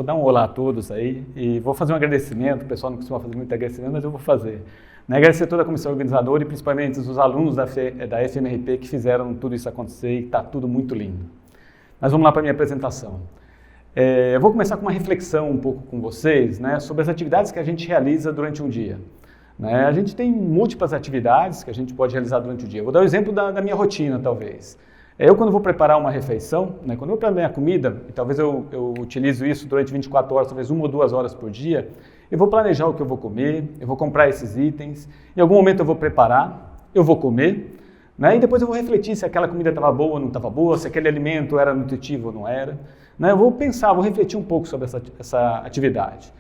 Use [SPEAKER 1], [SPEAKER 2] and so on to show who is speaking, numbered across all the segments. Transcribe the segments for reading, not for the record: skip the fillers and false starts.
[SPEAKER 1] dar um olá a todos aí e vou fazer um agradecimento. O pessoal não costuma fazer muito agradecimento, mas eu vou fazer. Agradecer a toda a comissão organizadora e principalmente os alunos da FMRP que fizeram tudo isso acontecer e está tudo muito lindo. Mas vamos lá para a minha apresentação. Eu vou começar com uma reflexão um pouco com vocês, né, sobre as atividades que a gente realiza durante um dia. A gente tem múltiplas atividades que a gente pode realizar durante o dia. Vou dar o exemplo da minha rotina, talvez. Eu, quando vou preparar uma refeição, né, quando eu preparo a minha comida, e talvez eu utilizo isso durante 24 horas, talvez 1 ou 2 horas por dia, eu vou planejar o que eu vou comer, eu vou comprar esses itens, em algum momento eu vou preparar, eu vou comer, né, e depois eu vou refletir se aquela comida estava boa ou não estava boa, se aquele alimento era nutritivo ou não era. Né, eu vou pensar, vou refletir um pouco sobre essa atividade.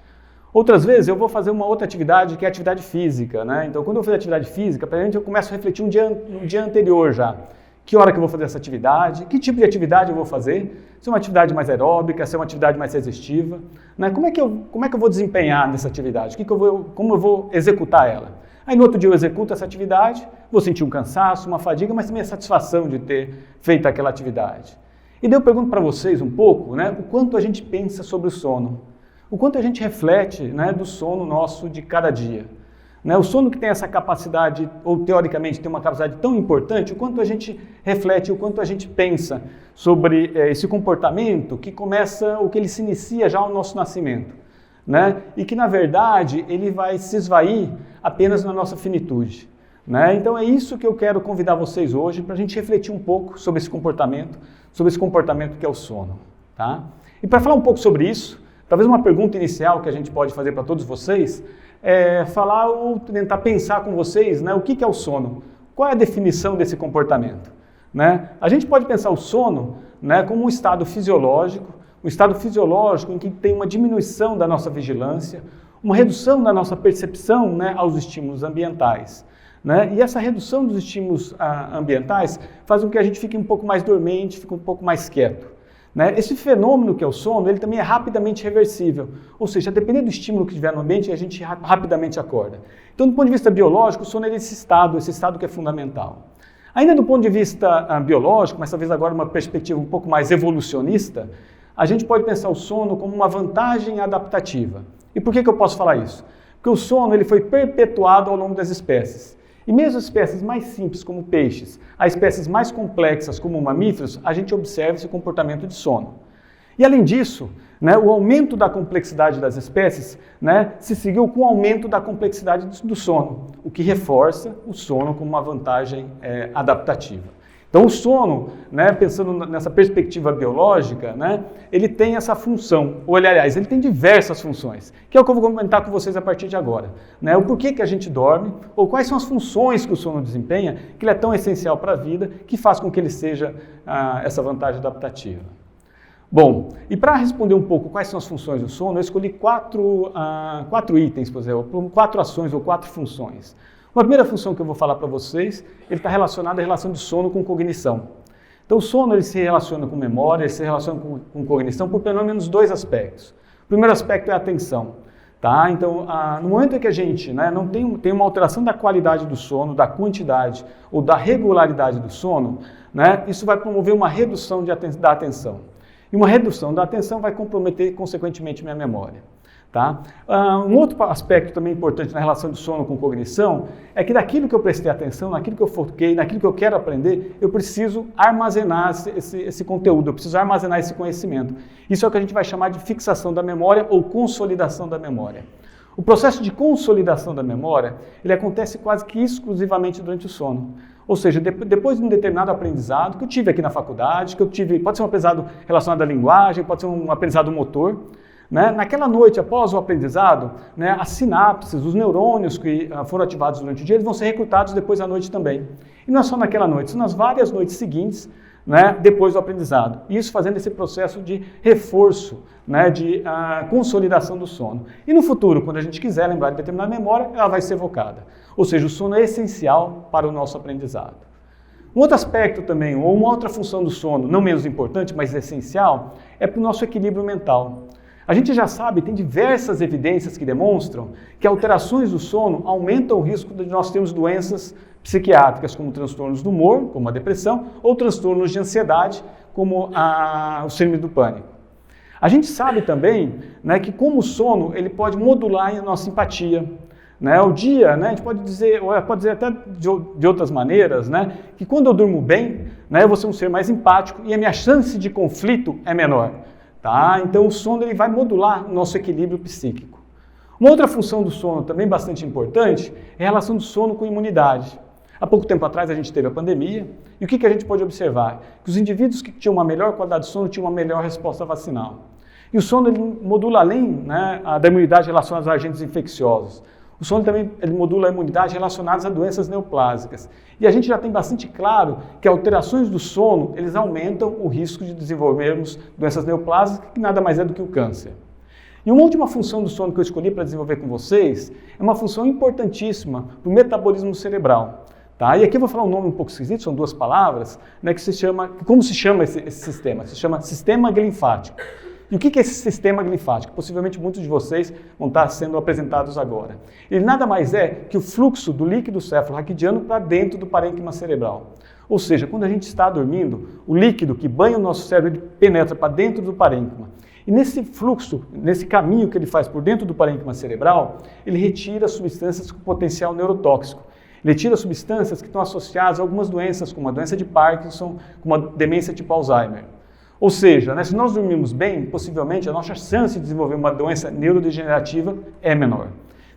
[SPEAKER 1] Outras vezes eu vou fazer uma outra atividade que é a atividade física. Né? Então, quando eu fazer atividade física, eu começo a refletir um dia anterior já. Que hora que eu vou fazer essa atividade, que tipo de atividade eu vou fazer, se é uma atividade mais aeróbica, se é uma atividade mais resistiva, né? Como é que eu vou desempenhar nessa atividade, como eu vou executar ela. Aí no outro dia eu executo essa atividade, vou sentir um cansaço, uma fadiga, mas também a satisfação de ter feito aquela atividade. E daí eu pergunto para vocês um pouco, né, o quanto a gente pensa sobre o sono, o quanto a gente reflete, né, do sono nosso de cada dia. O sono que tem essa capacidade, ou teoricamente tem uma capacidade tão importante, o quanto a gente reflete, o quanto a gente pensa sobre esse comportamento que começa, o que ele se inicia já ao nosso nascimento, né? E que na verdade ele vai se esvair apenas na nossa finitude. Né? Então é isso que eu quero convidar vocês hoje para a gente refletir um pouco sobre esse comportamento que é o sono. Tá? E para falar um pouco sobre isso, talvez uma pergunta inicial que a gente pode fazer para todos vocês falar ou tentar pensar com vocês, né, o que é o sono, qual é a definição desse comportamento. Né? A gente pode pensar o sono, né, como um estado fisiológico em que tem uma diminuição da nossa vigilância, uma redução da nossa percepção, né, aos estímulos ambientais. Né? E essa redução dos estímulos ambientais faz com que a gente fique um pouco mais dormente, fique um pouco mais quieto. Né? Esse fenômeno que é o sono, ele também é rapidamente reversível, ou seja, dependendo do estímulo que tiver no ambiente, a gente rapidamente acorda. Então, do ponto de vista biológico, o sono é esse estado que é fundamental. Ainda do ponto de vista biológico, mas talvez agora uma perspectiva um pouco mais evolucionista, a gente pode pensar o sono como uma vantagem adaptativa. E por que eu posso falar isso? Porque o sono ele foi perpetuado ao longo das espécies. E mesmo as espécies mais simples, como peixes, as espécies mais complexas, como mamíferos, a gente observa esse comportamento de sono. E além disso, né, o aumento da complexidade das espécies, né, se seguiu com o aumento da complexidade do sono, o que reforça o sono como uma vantagem adaptativa. Então o sono, né, pensando nessa perspectiva biológica, né, ele tem essa função, ou aliás, ele tem diversas funções, que é o que eu vou comentar com vocês a partir de agora. Né, o porquê que a gente dorme, ou quais são as funções que o sono desempenha, que ele é tão essencial para a vida, que faz com que ele seja essa vantagem adaptativa. Bom, e para responder um pouco quais são as funções do sono, eu escolhi 4 itens, por exemplo, 4 ações ou 4 funções. Uma primeira função que eu vou falar para vocês, ele está relacionado à relação de sono com cognição. Então o sono ele se relaciona com memória, ele se relaciona com cognição por pelo menos 2 aspectos. O primeiro aspecto é a atenção. Tá? Então, no momento em que a gente, né, não tem uma alteração da qualidade do sono, da quantidade ou da regularidade do sono, né, isso vai promover uma redução da atenção. E uma redução da atenção vai comprometer, consequentemente, minha memória. Tá? Um outro aspecto também importante na relação de sono com cognição é que naquilo que eu prestei atenção, naquilo que eu foquei, naquilo que eu quero aprender, eu preciso armazenar esse conteúdo, eu preciso armazenar esse conhecimento. Isso é o que a gente vai chamar de fixação da memória ou consolidação da memória. O processo de consolidação da memória, ele acontece quase que exclusivamente durante o sono. Ou seja, depois de um determinado aprendizado que eu tive aqui na faculdade, pode ser um aprendizado relacionado à linguagem, pode ser um aprendizado motor, né? Naquela noite, após o aprendizado, né, as sinapses, os neurônios que foram ativados durante o dia, eles vão ser recrutados depois à noite também. E não é só naquela noite, são nas várias noites seguintes, né, depois do aprendizado. Isso fazendo esse processo de reforço, né, de consolidação do sono. E no futuro, quando a gente quiser lembrar de determinada memória, ela vai ser evocada. Ou seja, o sono é essencial para o nosso aprendizado. Um outro aspecto também, ou uma outra função do sono, não menos importante, mas essencial, é para o nosso equilíbrio mental. A gente já sabe, tem diversas evidências que demonstram que alterações do sono aumentam o risco de nós termos doenças psiquiátricas, como transtornos do humor, como a depressão, ou transtornos de ansiedade, como o síndrome do pânico. A gente sabe também, né, que como o sono ele pode modular a nossa empatia. Né? O dia, né, a gente pode dizer até de outras maneiras, né, que quando eu durmo bem, né, eu vou ser um ser mais empático e a minha chance de conflito é menor. Tá? Então o sono ele vai modular o nosso equilíbrio psíquico. Uma outra função do sono também bastante importante é a relação do sono com a imunidade. Há pouco tempo atrás a gente teve a pandemia e o que a gente pode observar? Que os indivíduos que tinham uma melhor qualidade de sono tinham uma melhor resposta vacinal. E o sono ele modula além, né, da imunidade relacionada a agentes infecciosos. O sono também ele modula a imunidade relacionada a doenças neoplásicas. E a gente já tem bastante claro que alterações do sono eles aumentam o risco de desenvolvermos doenças neoplásicas, que nada mais é do que o câncer. E uma última função do sono que eu escolhi para desenvolver com vocês é uma função importantíssima para o metabolismo cerebral. Tá? E aqui eu vou falar um nome um pouco esquisito, são duas palavras, né, como se chama esse sistema? Se chama sistema linfático. E o que é esse sistema linfático? Possivelmente muitos de vocês vão estar sendo apresentados agora. Ele nada mais é que o fluxo do líquido céfalo-raquidiano para dentro do parênquima cerebral. Ou seja, quando a gente está dormindo, o líquido que banha o nosso cérebro ele penetra para dentro do parênquima. E nesse fluxo, nesse caminho que ele faz por dentro do parênquima cerebral, ele retira substâncias com potencial neurotóxico. Ele tira substâncias que estão associadas a algumas doenças, como a doença de Parkinson, como a demência tipo Alzheimer. Ou seja, né, se nós dormirmos bem, possivelmente a nossa chance de desenvolver uma doença neurodegenerativa é menor.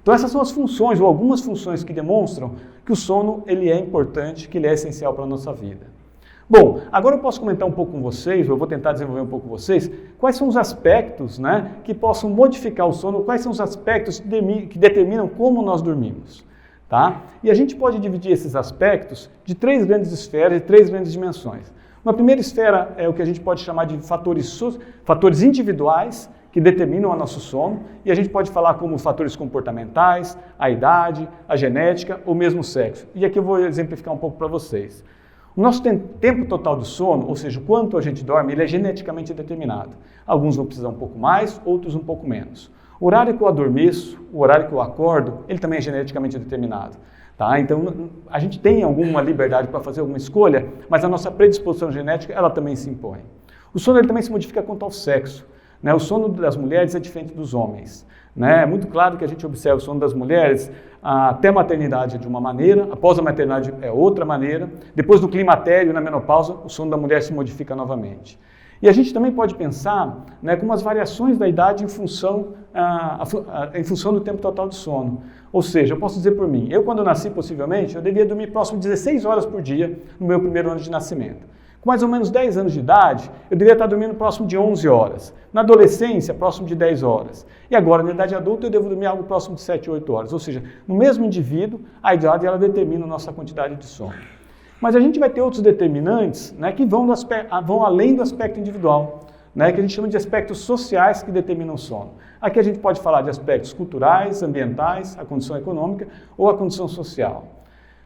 [SPEAKER 1] Então essas são as funções, ou algumas funções que demonstram que o sono ele é importante, que ele é essencial para a nossa vida. Bom, agora eu posso comentar um pouco com vocês, ou eu vou tentar desenvolver um pouco com vocês, quais são os aspectos, né, que possam modificar o sono, quais são os aspectos que determinam como nós dormimos. Tá? E a gente pode dividir esses aspectos de três grandes esferas, de três grandes dimensões. Uma primeira esfera é o que a gente pode chamar de fatores individuais que determinam o nosso sono, e a gente pode falar como fatores comportamentais, a idade, a genética ou mesmo o sexo. E aqui eu vou exemplificar um pouco para vocês. O nosso tempo total de sono, ou seja, o quanto a gente dorme, ele é geneticamente determinado. Alguns vão precisar um pouco mais, outros um pouco menos. O horário que eu adormeço, o horário que eu acordo, ele também é geneticamente determinado. Tá? Então, a gente tem alguma liberdade para fazer alguma escolha, mas a nossa predisposição genética, ela também se impõe. O sono ele também se modifica quanto ao sexo. Né? O sono das mulheres é diferente dos homens. Né? É muito claro que a gente observa o sono das mulheres até a maternidade de uma maneira, após a maternidade é outra maneira, depois do climatério, na menopausa, o sono da mulher se modifica novamente. E a gente também pode pensar, né, como as variações da idade em função do tempo total de sono. Ou seja, eu posso dizer por mim, eu quando nasci possivelmente, eu devia dormir próximo de 16 horas por dia no meu primeiro ano de nascimento. Com mais ou menos 10 anos de idade, eu devia estar dormindo próximo de 11 horas. Na adolescência, próximo de 10 horas. E agora, na idade adulta, eu devo dormir algo próximo de 7, 8 horas. Ou seja, no mesmo indivíduo, a idade ela determina a nossa quantidade de sono. Mas a gente vai ter outros determinantes, né, que vão além do aspecto individual, né, que a gente chama de aspectos sociais que determinam o sono. Aqui a gente pode falar de aspectos culturais, ambientais, a condição econômica ou a condição social.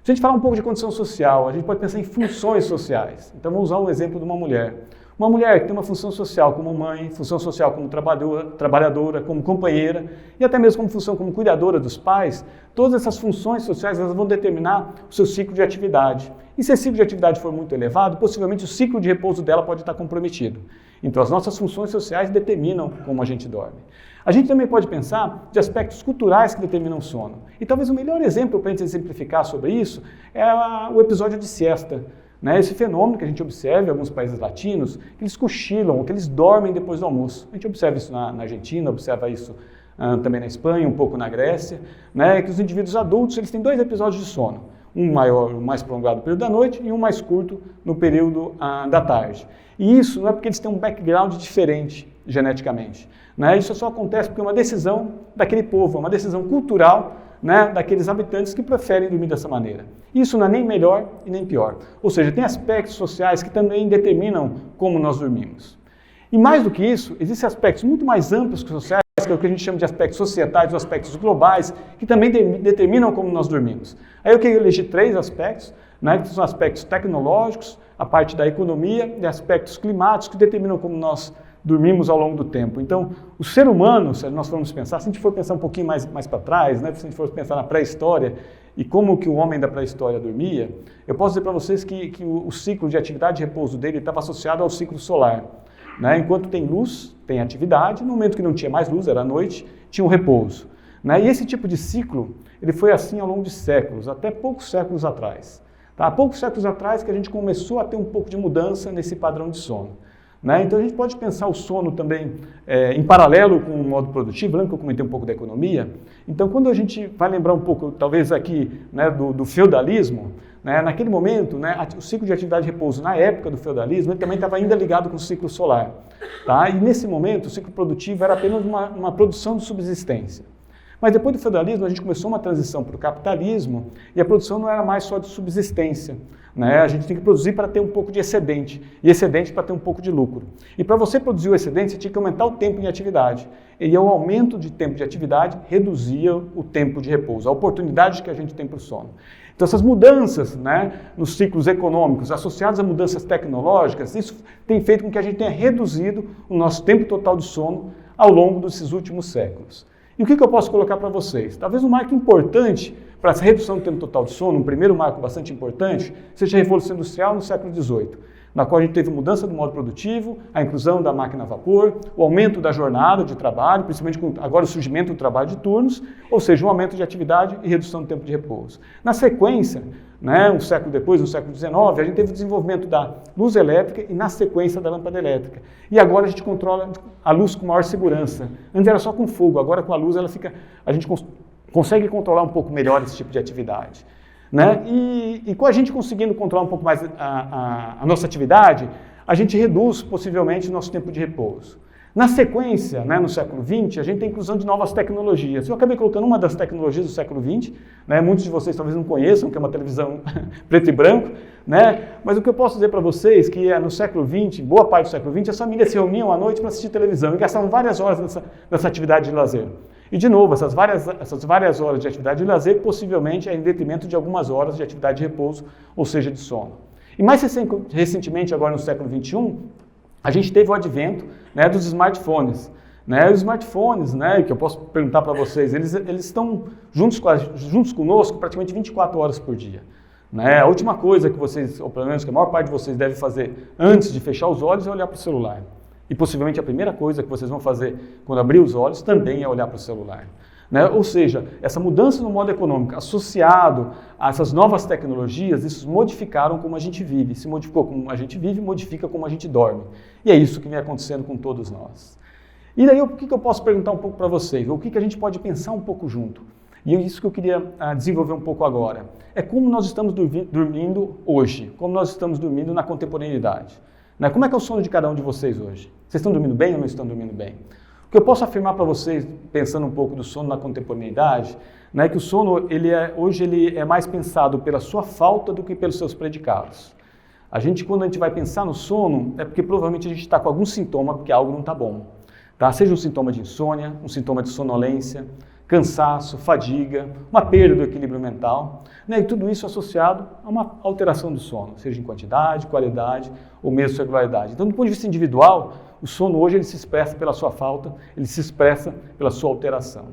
[SPEAKER 1] Se a gente falar um pouco de condição social, a gente pode pensar em funções sociais. Então vamos usar o exemplo de uma mulher. Uma mulher que tem uma função social como mãe, função social como trabalhadora, como companheira e até mesmo como função como cuidadora dos pais, todas essas funções sociais elas vão determinar o seu ciclo de atividade. E se esse ciclo de atividade for muito elevado, possivelmente o ciclo de repouso dela pode estar comprometido. Então as nossas funções sociais determinam como a gente dorme. A gente também pode pensar de aspectos culturais que determinam o sono. E talvez o melhor exemplo para a gente exemplificar sobre isso é o episódio de siesta. Né, esse fenômeno que a gente observa em alguns países latinos, que eles cochilam, que eles dormem depois do almoço. A gente observa isso na Argentina, observa isso também na Espanha, um pouco na Grécia, né, que os indivíduos adultos eles têm 2 episódios de sono. Um maior, mais prolongado no período da noite e um mais curto no período da tarde. E isso não é porque eles têm um background diferente geneticamente. Né, isso só acontece porque é uma decisão daquele povo, é uma decisão cultural, né, daqueles habitantes que preferem dormir dessa maneira. Isso não é nem melhor e nem pior. Ou seja, tem aspectos sociais que também determinam como nós dormimos. E mais do que isso, existem aspectos muito mais amplos que sociais, que é o que a gente chama de aspectos societais, os aspectos globais, que também determinam como nós dormimos. Aí eu queria eleger 3 aspectos, né, que são aspectos tecnológicos, a parte da economia e aspectos climáticos que determinam como nós dormimos ao longo do tempo. Então, o ser humano, se nós formos pensar, se a gente for pensar um pouquinho mais para trás, né, se a gente for pensar na pré-história e como que o homem da pré-história dormia, eu posso dizer para vocês que o ciclo de atividade e repouso dele estava associado ao ciclo solar. né? Enquanto tem luz, tem atividade, no momento que não tinha mais luz, era a noite, tinha um repouso, né? E esse tipo de ciclo, ele foi assim ao longo de séculos, até poucos séculos atrás. Tá? Há poucos séculos atrás que a gente começou a ter um pouco de mudança nesse padrão de sono. Né? Então a gente pode pensar o sono também em paralelo com o modo produtivo, lembra que eu comentei um pouco da economia? Então quando a gente vai lembrar um pouco, talvez aqui, né, do feudalismo, né, naquele momento, né, o ciclo de atividade e repouso na época do feudalismo, ele também estava ainda ligado com o ciclo solar. Tá? E nesse momento o ciclo produtivo era apenas uma produção de subsistência. Mas depois do feudalismo a gente começou uma transição para o capitalismo e a produção não era mais só de subsistência. Né? A gente tem que produzir para ter um pouco de excedente, e excedente para ter um pouco de lucro. E para você produzir o excedente, você tinha que aumentar o tempo de atividade. E o aumento de tempo de atividade reduzia o tempo de repouso, a oportunidade que a gente tem para o sono. Então essas mudanças, né, nos ciclos econômicos associadas a mudanças tecnológicas, isso tem feito com que a gente tenha reduzido o nosso tempo total de sono ao longo desses últimos séculos. E o que eu posso colocar para vocês? Talvez um marco importante para essa redução do tempo total de sono, um primeiro marco bastante importante, seja a Revolução Industrial no século XVIII, na qual a gente teve mudança do modo produtivo, a inclusão da máquina a vapor, o aumento da jornada de trabalho, principalmente com agora o surgimento do trabalho de turnos, ou seja, um aumento de atividade e redução do tempo de repouso. Na sequência, né, um século depois, no século XIX, a gente teve o desenvolvimento da luz elétrica e na sequência da lâmpada elétrica. E agora a gente controla a luz com maior segurança. Antes era só com fogo, agora com a luz a gente consegue controlar um pouco melhor esse tipo de atividade. Né? E com a gente conseguindo controlar um pouco mais a nossa atividade, a gente reduz possivelmente o nosso tempo de repouso. Na sequência, né, no século XX, a gente tem a inclusão de novas tecnologias. Eu acabei colocando uma das tecnologias do século XX, né, muitos de vocês talvez não conheçam, que é uma televisão preto e branco, né, mas o que eu posso dizer para vocês é que no século XX, boa parte do século XX, as famílias se reuniam à noite para assistir televisão e gastavam várias horas nessa atividade de lazer. E, de novo, essas várias horas de atividade de lazer, possivelmente, é em detrimento de algumas horas de atividade de repouso, ou seja, de sono. E mais recentemente, agora no século XXI, a gente teve o advento, né, dos smartphones. Né? Os smartphones, né, que eu posso perguntar para vocês, eles estão juntos conosco praticamente 24 horas por dia. Né? A última coisa que vocês, ou pelo menos que a maior parte de vocês deve fazer antes de fechar os olhos é olhar para o celular. E possivelmente a primeira coisa que vocês vão fazer quando abrir os olhos também é olhar para o celular. Né? Ou seja, essa mudança no modo econômico associado a essas novas tecnologias, isso modificaram como a gente vive. Se modificou como a gente vive, modifica como a gente dorme. E é isso que vem acontecendo com todos nós. E daí o que eu posso perguntar um pouco para vocês? O que a gente pode pensar um pouco junto? E é isso que eu queria desenvolver um pouco agora. É como nós estamos dormindo hoje, como nós estamos dormindo na contemporaneidade. Né? Como é que é o sono de cada um de vocês hoje? Vocês estão dormindo bem ou não estão dormindo bem? O que eu posso afirmar para vocês, pensando um pouco do sono na contemporaneidade, né, que o sono hoje ele é mais pensado pela sua falta do que pelos seus predicados. Quando a gente vai pensar no sono, é porque provavelmente a gente está com algum sintoma, porque algo não está bom. Tá? Seja um sintoma de insônia, um sintoma de sonolência, cansaço, fadiga, uma perda do equilíbrio mental, né? E tudo isso associado a uma alteração do sono, seja em quantidade, qualidade ou mesmo regularidade. Então, do ponto de vista individual, o sono hoje ele se expressa pela sua falta, ele se expressa pela sua alteração.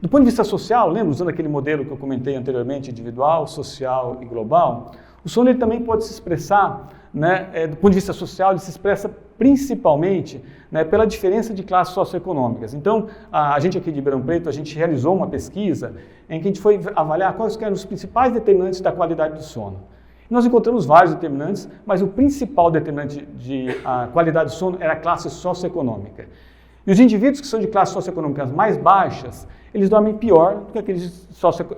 [SPEAKER 1] Do ponto de vista social, lembra, usando aquele modelo que eu comentei anteriormente, individual, social e global, o sono ele também pode se expressar, né, do ponto de vista social, ele se expressa principalmente, né, pela diferença de classes socioeconômicas. Então, a gente aqui de Ribeirão Preto, a gente realizou uma pesquisa em que a gente foi avaliar quais eram os principais determinantes da qualidade do sono. Nós encontramos vários determinantes, mas o principal determinante de qualidade do sono era a classe socioeconômica. E os indivíduos que são de classes socioeconômicas mais baixas, eles dormem pior do que aqueles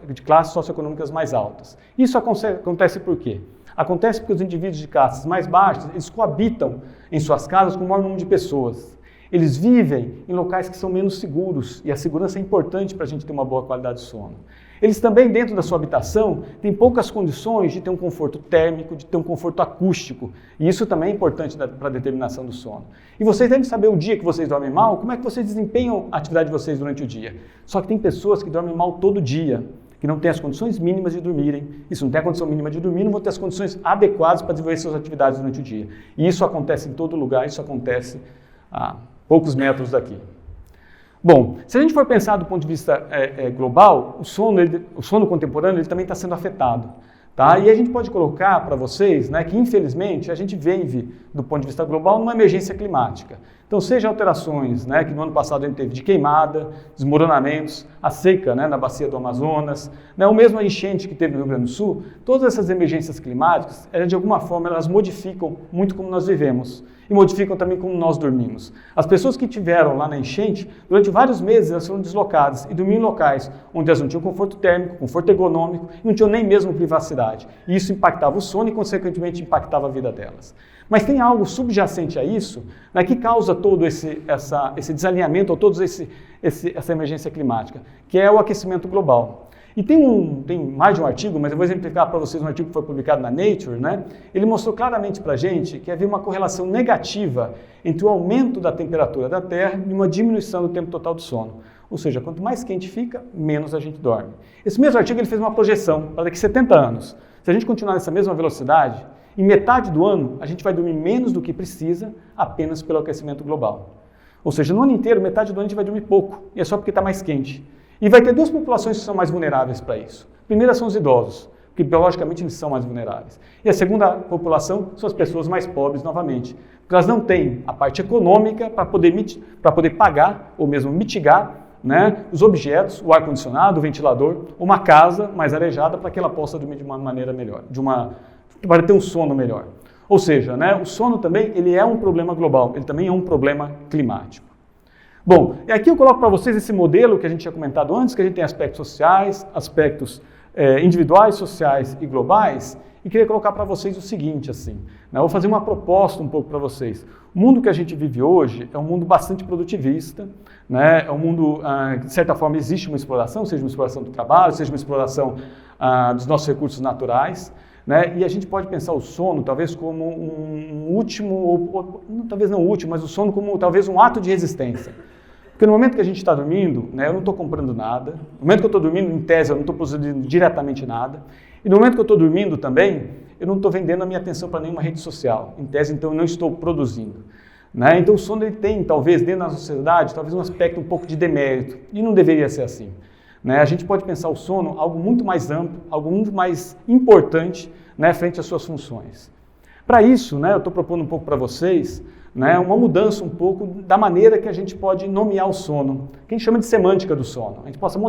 [SPEAKER 1] de classes socioeconômicas mais altas. Isso acontece por quê? Acontece porque os indivíduos de classes mais baixas, eles coabitam em suas casas com o maior número de pessoas. Eles vivem em locais que são menos seguros, e a segurança é importante para a gente ter uma boa qualidade de sono. Eles também, dentro da sua habitação, têm poucas condições de ter um conforto térmico, de ter um conforto acústico, e isso também é importante para a determinação do sono. E vocês devem saber o dia que vocês dormem mal, como é que vocês desempenham a atividade de vocês durante o dia. Só que tem pessoas que dormem mal todo dia, que não têm as condições mínimas de dormirem. Isso não tem a condição mínima de dormir, não vão ter as condições adequadas para desenvolver suas atividades durante o dia. E isso acontece em todo lugar, isso acontece a poucos metros daqui. Bom, se a gente for pensar do ponto de vista global, o sono contemporâneo ele também está sendo afetado. Tá? E a gente pode colocar para vocês, né, que infelizmente a gente vive, do ponto de vista global, numa emergência climática. Então, seja alterações, né, que no ano passado a gente teve de queimada, desmoronamentos, a seca, né, na bacia do Amazonas, né, ou mesmo a enchente que teve no Rio Grande do Sul, todas essas emergências climáticas, de alguma forma, elas modificam muito como nós vivemos e modificam também como nós dormimos. As pessoas que tiveram lá na enchente, durante vários meses elas foram deslocadas e dormiam em locais onde elas não tinham conforto térmico, conforto ergonômico e não tinham nem mesmo privacidade. E isso impactava o sono e, consequentemente, impactava a vida delas. Mas tem algo subjacente a isso, né, que causa todo esse desalinhamento, ou toda essa emergência climática, que é o aquecimento global. E tem mais de um artigo, mas eu vou exemplificar para vocês um artigo que foi publicado na Nature, né? Ele mostrou claramente para a gente que havia uma correlação negativa entre o aumento da temperatura da Terra e uma diminuição do tempo total do sono. Ou seja, quanto mais quente fica, menos a gente dorme. Esse mesmo artigo ele fez uma projeção para daqui a 70 anos. Se a gente continuar nessa mesma velocidade, em metade do ano a gente vai dormir menos do que precisa apenas pelo aquecimento global. Ou seja, no ano inteiro, metade do ano a gente vai dormir pouco, e é só porque está mais quente. E vai ter duas populações que são mais vulneráveis para isso. A primeira são os idosos, porque biologicamente eles são mais vulneráveis. E a segunda população são as pessoas mais pobres, novamente, porque elas não têm a parte econômica para poder pagar ou mesmo mitigar, né, os objetos, o ar-condicionado, o ventilador, uma casa mais arejada para que ela possa dormir de uma maneira melhor, para ter um sono melhor. Ou seja, né, o sono também ele é um problema global, ele também é um problema climático. Bom, e aqui eu coloco para vocês esse modelo que a gente tinha comentado antes, que a gente tem aspectos sociais, aspectos individuais, sociais e globais, e queria colocar para vocês o seguinte, assim, né, eu vou fazer uma proposta um pouco para vocês. O mundo que a gente vive hoje é um mundo bastante produtivista, né, é um mundo, de certa forma, existe uma exploração, seja uma exploração do trabalho, seja uma exploração dos nossos recursos naturais, né, e a gente pode pensar o sono talvez como um último, ou talvez não último, mas o sono como talvez um ato de resistência. Porque no momento que a gente está dormindo, né, eu não estou comprando nada. No momento que eu estou dormindo, em tese, eu não estou produzindo diretamente nada. E no momento que eu estou dormindo também, eu não estou vendendo a minha atenção para nenhuma rede social. Em tese, então, eu não estou produzindo. Né? Então, o sono ele tem, talvez, dentro da sociedade, talvez um aspecto um pouco de demérito. E não deveria ser assim. Né? A gente pode pensar o sono algo muito mais amplo, algo muito mais importante, né, frente às suas funções. Para isso, né, eu estou propondo um pouco para vocês, né, uma mudança um pouco da maneira que a gente pode nomear o sono, que a gente chama de semântica do sono. A gente possa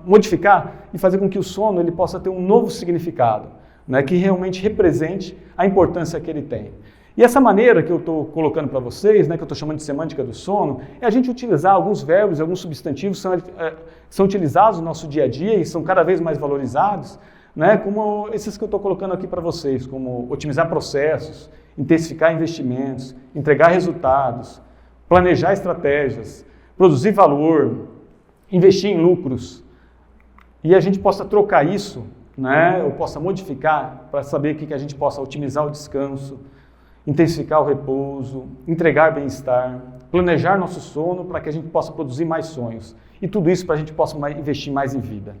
[SPEAKER 1] modificar e fazer com que o sono ele possa ter um novo significado, né, que realmente represente a importância que ele tem. E essa maneira que eu estou colocando para vocês, né, que eu estou chamando de semântica do sono, é a gente utilizar alguns verbos, alguns substantivos que são utilizados no nosso dia a dia e são cada vez mais valorizados, né, como esses que eu estou colocando aqui para vocês, como otimizar processos, intensificar investimentos, entregar resultados, planejar estratégias, produzir valor, investir em lucros. E a gente possa trocar isso, né, ou possa modificar para saber que a gente possa otimizar o descanso, intensificar o repouso, entregar bem-estar, planejar nosso sono para que a gente possa produzir mais sonhos. E tudo isso para a gente possa investir mais em vida.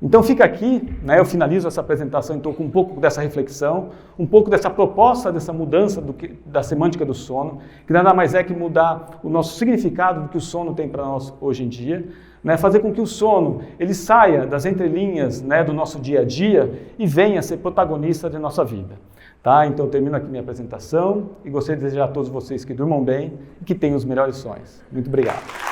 [SPEAKER 1] Então fica aqui, né, eu finalizo essa apresentação então com um pouco dessa reflexão, um pouco dessa proposta, dessa mudança da semântica do sono, que nada mais é que mudar o nosso significado do que o sono tem para nós hoje em dia, né, fazer com que o sono ele saia das entrelinhas, né, do nosso dia a dia e venha a ser protagonista de nossa vida. Tá? Então eu termino aqui minha apresentação e gostaria de desejar a todos vocês que durmam bem e que tenham os melhores sonhos. Muito obrigado.